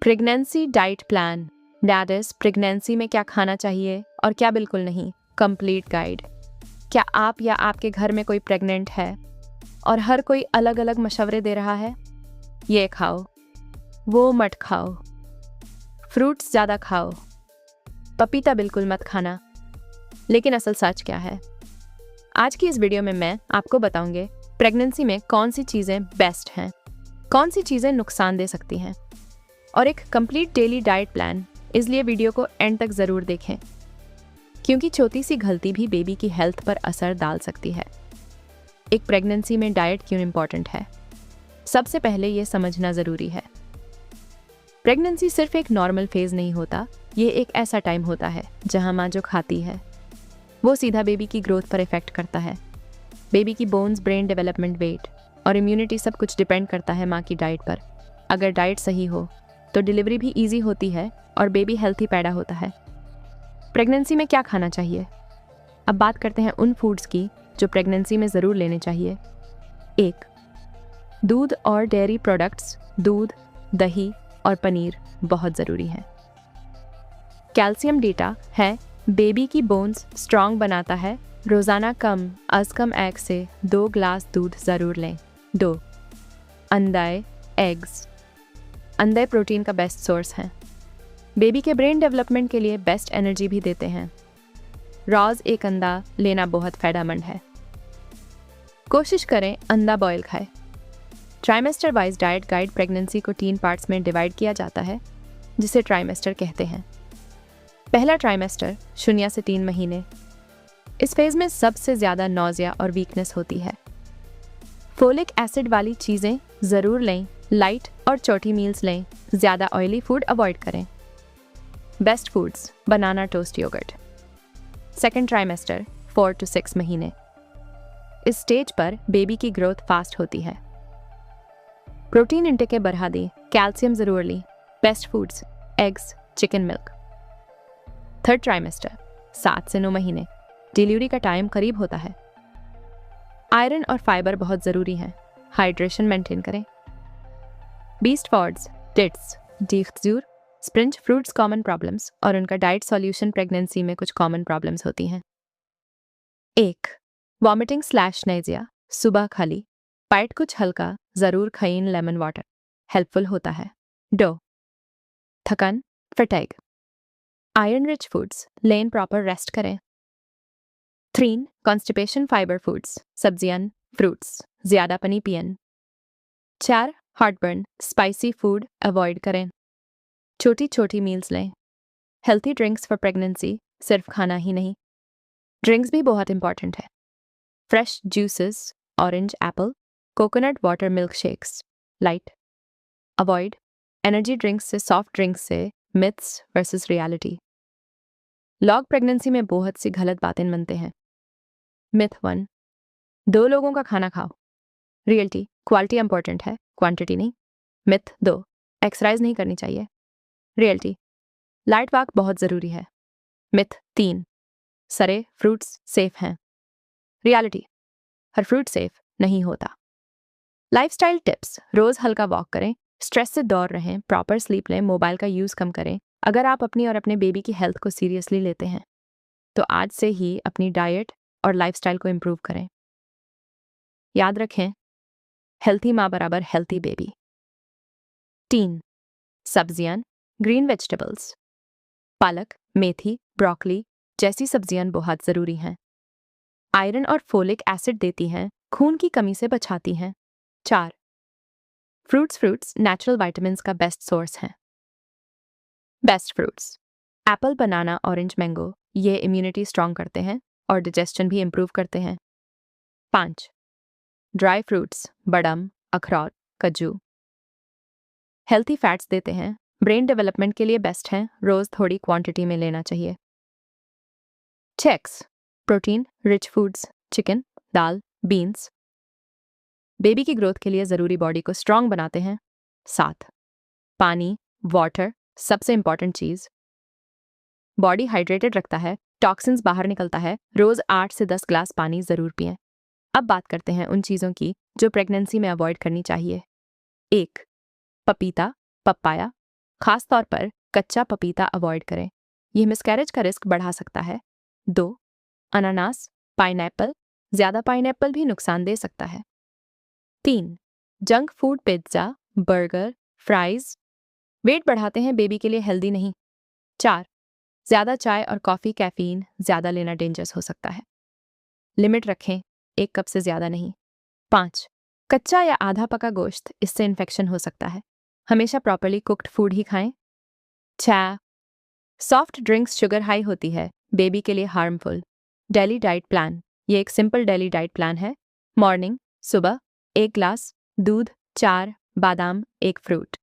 Pregnancy diet plan, that is pregnancy में क्या खाना चाहिए और क्या बिल्कुल नहीं, कंप्लीट गाइड। क्या आप या आपके घर में कोई प्रेग्नेंट है और हर कोई अलग अलग मशवरे दे रहा है? ये खाओ, वो मत खाओ, फ्रूट्स ज़्यादा खाओ, पपीता बिल्कुल मत खाना। लेकिन असल सच क्या है? आज की इस वीडियो में मैं आपको बताऊंगे प्रेगनेंसी में कौन सी चीज़ें बेस्ट हैं, कौन सी चीज़ें नुकसान दे सकती हैं, और एक कंप्लीट डेली डाइट प्लान। इसलिए वीडियो को एंड तक ज़रूर देखें, क्योंकि छोटी सी गलती भी बेबी की हेल्थ पर असर डाल सकती है। एक प्रेगनेंसी में डाइट क्यों इम्पॉर्टेंट है? सबसे पहले ये समझना ज़रूरी है, प्रेगनेंसी सिर्फ एक नॉर्मल फेज नहीं होता। ये एक ऐसा टाइम होता है जहाँ माँ जो खाती है वो सीधा बेबी की ग्रोथ पर इफेक्ट करता है। बेबी की बोन्स, ब्रेन डेवलपमेंट, वेट और इम्यूनिटी सब कुछ डिपेंड करता है माँ की डाइट पर। अगर डाइट सही हो तो डिलीवरी भी ईजी होती है और बेबी हेल्थी पैदा होता है। प्रेगनेंसी में क्या खाना चाहिए? अब बात करते हैं उन फूड्स की जो प्रेगनेंसी में ज़रूर लेने चाहिए। 1. दूध और डेयरी प्रोडक्ट्स। दूध, दही और पनीर बहुत ज़रूरी है। कैल्शियम डेटा है बेबी की बोन्स स्ट्रॉन्ग बनाता है। रोज़ाना कम अज़ कम एग से 2 ग्लास दूध ज़रूर लें। 2. अंडे, एग्स। अंडे प्रोटीन का बेस्ट सोर्स हैं। बेबी के ब्रेन डेवलपमेंट के लिए बेस्ट एनर्जी भी देते हैं। रोज़ एक अंडा लेना बहुत फ़ायदेमंद है। कोशिश करें अंडा बॉयल खाएं। Trimester wise diet guide pregnancy को 3 पार्ट्स में डिवाइड किया जाता है, जिसे ट्राइमेस्टर कहते हैं। पहला ट्राइमेस्टर 0 से 3 महीने। इस फेज में सबसे ज़्यादा नौजिया और वीकनेस होती है। फोलिक एसिड वाली चीज़ें ज़रूर लें। लाइट और छोटी मील्स लें। ज़्यादा ऑयली फूड अवॉइड करें। Best foods, banana, toast, yoghurt. Second trimester 4 to 6 महीने। इस स्टेज पर बेबी की ग्रोथ फास्ट होती है। प्रोटीन इंटेक बढ़ा दें। कैल्शियम ज़रूर लें। Best foods, eggs, chicken, milk. Third trimester 7 से 9 महीने। डिलीवरी का टाइम करीब होता है। आयरन और फाइबर बहुत ज़रूरी हैं। हाइड्रेशन मेंटेन करें। बीस्ट फॉर्ड्स, डेट्स, डीफ्जूर, स्प्रिंज फ्रूट्स कॉमन प्रॉब्लम्स और उनका डाइट सॉल्यूशन। प्रेगनेंसी में कुछ कॉमन प्रॉब्लम्स होती हैं। 1. वॉमिटिंग / नेजिया। सुबह खाली पेट कुछ हल्का ज़रूर खाएं। लेमन वाटर हेल्पफुल होता है। 2. थकान, फटीग। आयरन रिच फूड्स लें, प्रॉपर रेस्ट करें। 3. कॉन्स्टिपेशन, फाइबर फूड्स, सब्जियां, फ्रूट्स, ज़्यादा पानी पिएं। 4. हार्टबर्न, स्पाइसी फूड अवॉइड करें। छोटी छोटी मील्स लें। हेल्थी ड्रिंक्स फॉर प्रेगनेंसी, सिर्फ खाना ही नहीं, ड्रिंक्स भी बहुत इंपॉर्टेंट है। Fresh juices, orange, Apple, coconut water, milk shakes, light avoid. Energy drinks से, सॉफ्ट ड्रिंक्स से। Myths versus reality. Log pregnancy में बहुत सी गलत बातें बनते हैं। मिथ 1, 2 लोगों का खाना खाओ। रियलिटी, क्वालिटी इंपॉर्टेंट है, क्वांटिटी नहीं। मिथ 2, एक्सरसाइज नहीं करनी चाहिए। रियलिटी, लाइट वॉक बहुत ज़रूरी है। मिथ 3, सारे फ्रूट्स सेफ हैं। रियलिटी, हर फ्रूट सेफ नहीं होता। लाइफस्टाइल टिप्स, रोज़ हल्का वॉक करें, स्ट्रेस से दूर रहें, प्रॉपर स्लीप लें, मोबाइल का यूज़ कम करें। अगर आप अपनी और अपने बेबी की हेल्थ को सीरियसली लेते हैं तो आज से ही अपनी डाइट और लाइफस्टाइल को इम्प्रूव करें। याद रखें, हेल्थी माँ बराबर हेल्थी बेबी। 3. सब्जियां, ग्रीन वेजिटेबल्स, पालक, मेथी, ब्रोकली जैसी सब्जियां बहुत ज़रूरी हैं। आयरन और फोलिक एसिड देती हैं, खून की कमी से बचाती हैं। 4. फ्रूट्स नेचुरल विटामिन्स का बेस्ट सोर्स हैं। बेस्ट फ्रूट्स, एप्पल, बनाना, ऑरेंज, मैंगो, ये इम्यूनिटी स्ट्रॉन्ग करते हैं और डाइजेशन भी इम्प्रूव करते हैं। 5. ड्राई फ्रूट्स, बादाम, अखरोट, काजू, हेल्थी फैट्स देते हैं, ब्रेन डेवलपमेंट के लिए बेस्ट हैं, रोज़ थोड़ी क्वांटिटी में लेना चाहिए। 6. प्रोटीन रिच फूड्स, चिकन, दाल, बीन्स, बेबी की ग्रोथ के लिए ज़रूरी, बॉडी को स्ट्रॉन्ग बनाते हैं। 7. पानी, वाटर, सबसे इंपॉर्टेंट चीज़, बॉडी हाइड्रेटेड रखता है, टॉक्सिन्स बाहर निकलता है। रोज़ 8 से 10 ग्लास पानी ज़रूर पिएं। अब बात करते हैं उन चीज़ों की जो प्रेगनेंसी में अवॉइड करनी चाहिए। 1. पपीता, पपाया, खास तौर पर कच्चा पपीता अवॉइड करें, यह मिसकैरेज का रिस्क बढ़ा सकता है। 2. अनानास, पाइनएप्पल, ज़्यादा पाइनएप्पल भी नुकसान दे सकता है। 3. Junk food, pizza, burger, fries weight बढ़ाते हैं, बेबी के लिए हेल्दी नहीं। 4. ज़्यादा चाय और कॉफ़ी, कैफ़ीन ज़्यादा लेना डेंजरस हो सकता है, लिमिट रखें, 1 कप से ज़्यादा नहीं। 5. कच्चा या आधा पका गोश्त, इससे इन्फेक्शन हो सकता है, हमेशा प्रॉपर्ली कुक्ड फूड ही खाएं। 6. सॉफ्ट ड्रिंक्स शुगर हाई होती है, बेबी के लिए हार्मफुल। डेली डाइट प्लान, ये एक सिंपल डेली डाइट प्लान है। मॉर्निंग, सुबह 1 ग्लास दूध, 4 बादाम, 1 फ्रूट।